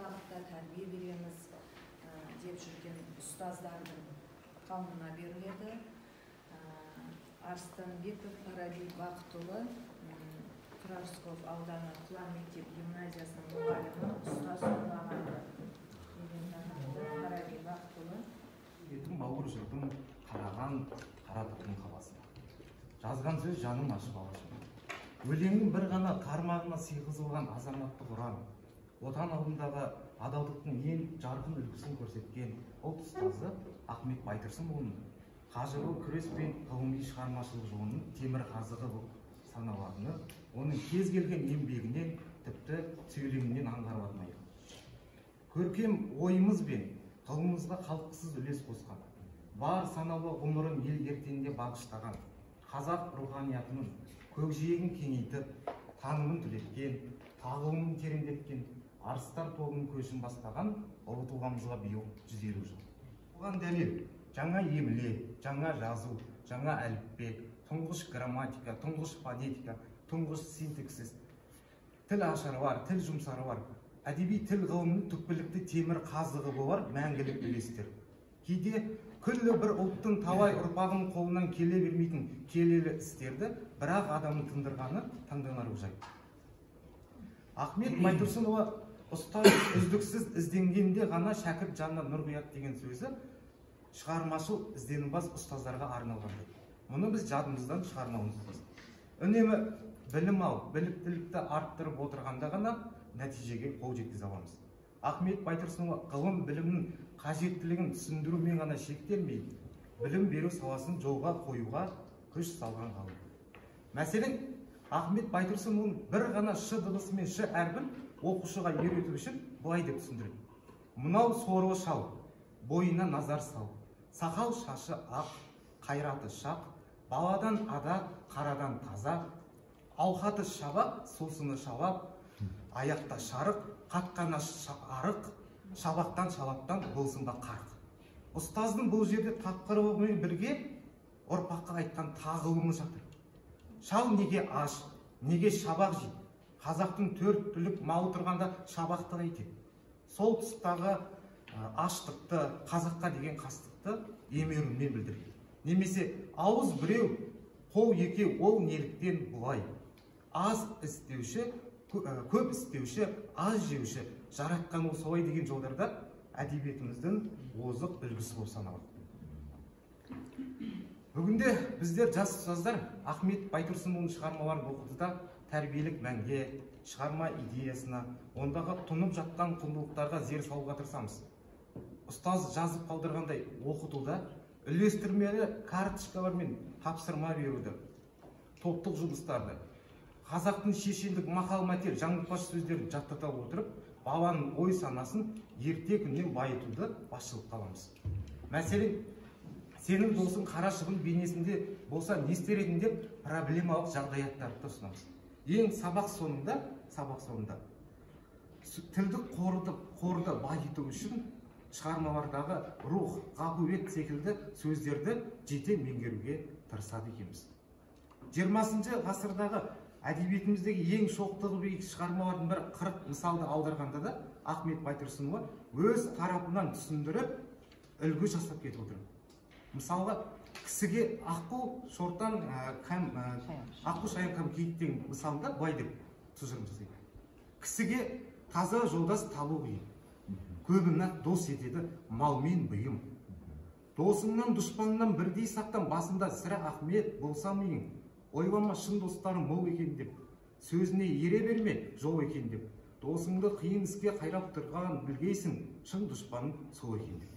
бағытта тәрбие береміз деп жүрген ұстаздардың қауымына беріледі. Арыстанбеков Фараби Бақтұлы, Тұрарсков ауданы Құлан мектеп гимназиясының мұғалімі, ұстаз Ұлағанды Фараби Бақтұлы. Бауыр жұрдың қараған қаратықтың қаласына. Жазған сөз жаным ашып алашым. Өлеңнің бір ғана тармағына сыйғызылған азаматтық ұран, отан алдындағы адалдықтың ең жарқын үлгісін көрсеткен ұлт ұстазы Ахмет Байтұрсынұлының қажырлы күрес пен ғылыми шығармашылық жолының темір қазығы болып саналатыны, оның кез келген еңбегінен, тіпті сөйлемінен аңғарып атмайды. Көркем ойымыз бен ғылымымызға қалтқысыз үлес қосқан, бар саналы ғұмырын ел ертеңіне бағыштаған, қазақ руханиятының көкжиегін кеңейтіп, танымын түлеткен, тағылымын тереңдеткен, арыстар тобының көшін бастаған ұлы тұлғамызға биыл 150 жыл. Бұған дәлел жаңа емле, жаңа жазу, жаңа әліппе, тұңғыш грамматика, тұңғыш фонетика, тұңғыш синтаксис, тіл ашары бар, тіл жұмсары бар, әдеби тіл ғылымының түпкілікті темір қазығы болар мәңгілік үлестер. Кейде күллі бір ұлттың талай ұрпағының қолынан келе бермейтін келелі істерді бірақ адамның тындырғаны таңданарлық жай. Ахмет Байтұрсынұлы ұстаз үздіксіз ізденгенде ғана шәкірт жанына нұр құяды деген сөзі шығармашыл ізденімпаз ұстаздарға арналғандай. Мұны біз жадымыздан шығармауымыз lazım. Үнемі білім алып, біліктілікті арттырып отырғанда ғана нәтижеге қол жеткізе аламыз. Ахмет Байтұрсынұлы ғылым білімнің қажеттілігін түсіндірумен ғана шектелмей, білім беру саласын жолға қоюға күш салған ғалым. Мәселен, Ахмет Байтұрсынұлының бір ғана ш дыбысы мен ш әрбін оқушыға үйрету үшін былай деп түсіндіреді. Мынау сорлы шал, бойына назар сал, сақал шашы ақ, қайраты шақ, баладан ада, қарадан таза, ауқаты шабақ, сусыны шабақ, аяқта шарық, қатқана арық, шабақтан шалаптан болсын ба қарқ. Ұстаздың бұл жерде тапқырлығымен бірге ұрпаққа айтқан тағылымы жатыр. Шал неге аш, неге шабақ жейді? Қазақтың төрт түлік малы тұрғанда шабақты айтеді. Сол тұстағы аштықты, қазаққа деген қастықты емерумен білдіреді. Немесе ауыз біреу, қол екеу, ол неліктен бұлай. Аз істеуші, көп істеуші, аз жеуші, жаратқан ол солай деген жолдарда әдебиетіміздің озық үлгісі болып саналады. Бүгінде біздер жас ұстаздар Ахмет Байтұрсынұлының шығармаларын оқытуда тәрбиелік мәнге, шығарма идеясына, ондағы тұнып жатқан құндылықтарға зер салуға тырысамыз. Ұстаз жазып қалдырғандай оқытуда үлестірмелі карточкалар мен тапсырма беруді, топтық жұмыстарды, қазақтың шешендік мақал-мәтел жаңылтпаш сөздерін жаттата отырып, баланың ой санасын ерте күннен байытуды басшылыққа аламыз. Мәселен, сенің досың қара шыбын бейнесінде болса не істер едің деп проблемалық жағдаяттарды ұсынамыз. Ең сабақ соңында тілдік қорды байыту үшін шығармалардағы рух, ғақубет секілді сөздерді жете меңгеруге тырысады екенбіз. 20 ғасырдағы әдебиетіміздегі ең шоқтығы биік шығармалардың бір 40 мысалды аударғанда да Ахмет Байтұрсынұлы өз тарапынан түсіндіріп, үлгі жасап кетіп отыр. Мысалға, кісіге аққу шортан аққу шаян кәм кейттен мысалында былай деп тұжырым жасайды. Кісіге таза жолдас табу қиын. Көбіне дос етеді малмен бұйым. Досыңнан дұшпанынан бірдей сақтан басында сірә Ахмет болса миың. Ойлама шын достарым мол екен деп, сөзіне ере берме жол екен деп. Досыңды қиын іске қайрап тұрған білгейсің, шын дұшпаның сол екен деп.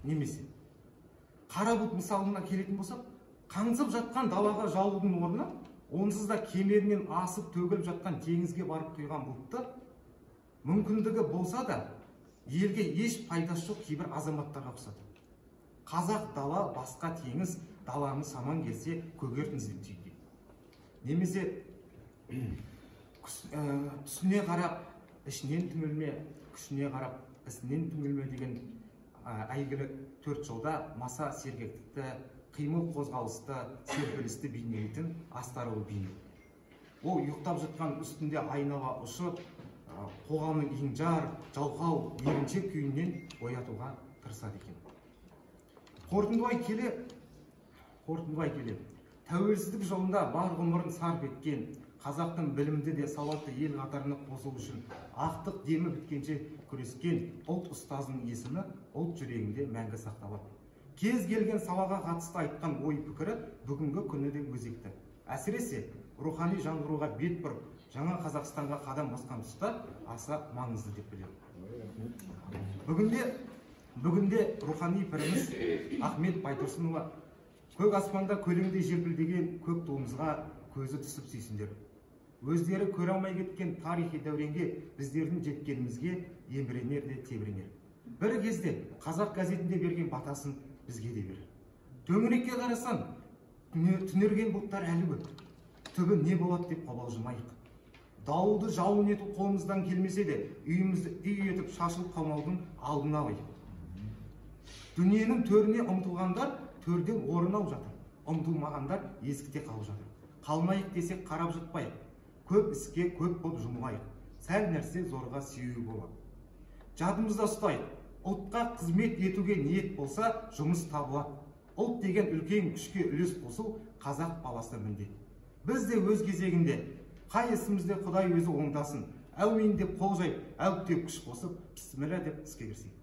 Немесе қара бұлт мысалына келетін болсақ, қаңсып жатқан далаға жаудың орнына, онсыз да кемерінен асып төгіліп жатқан теңізге барып құйған бұлтты, мүмкіндігі болса да, елге еш пайдасы жоқ кейбір азаматтарға ұқсатады. Қазақ дала басқа теңіз, даланы саман келсе көгертіңіз деп түйді. Немесе түсіне қарап, ішінен түңілме, күшіне қарап, ісінен түңілме деген әйгілі 4 жолда маса сергектікті, қимыл қозғалысты, серпілісті бейнелейтін астарлы бейне. Ол ұйықтап жатқан үстінде айнала ұшып, қоғамның енжар, жалқау, еріншек күйінен оятуға тырысады екен. Қорытындылай келе, тәуелсіздік жолында бар ғұмырын сарп еткен қазақтың білімді де сауатты ел қатарына қосу үшін ақтық демі біткенше күрескен ұлт ұстазының есімі ұлт жүрегінде мәңгі сақталады. Кез келген салаға қатысты айтқан ой пікірі бүгінгі күні де өзекті. Әсіресе рухани жаңғыруға бет бұрып, жаңа Қазақстанға қадам басқан тұста аса маңызды деп білемін. Бүгінде рухани піріміз Ахмет Байтұрсынұлы көк аспанда көлеңдей желпілдеген көк туымызға көзі түсіп сүйсіндер. Өздері көре алмай кеткен тарихи дәуренге біздердің жеткенімізге еміренер де тебіренер. Бір кезде қазақ газетінде берген батасын бізге де берер. Төңірекке қарасан, түнерген бұлттар әлі көп. Түбі не болады деп қобалжымайық. Дауылды жауын ету қолымыздан келмесе де, үйімізді үй етіп шашылып қалмаудың алдын алайық. Дүниенің төріне ұмтылғандар төрден орын алып жатыр. Ұмтылмағандар есікте қалып жатыр. Қалмайық десек қарап жатпайық. Көп іске көп боп жұмылайық. Сәл нәрсе зорға сүйеу болады. Жадымызда ұстайық. Ұлтқа қызмет етуге ниет болса, жұмыс табылады. Ұлт деген үлкен күшке үлес қосу қазақ баласына міндет. Біз де өз кезегінде қай ісімізде Құдай өзі оңдасын, әумин деп қол жайып, әуіп деп күш қосып, бісміллә деп іске кірісейік.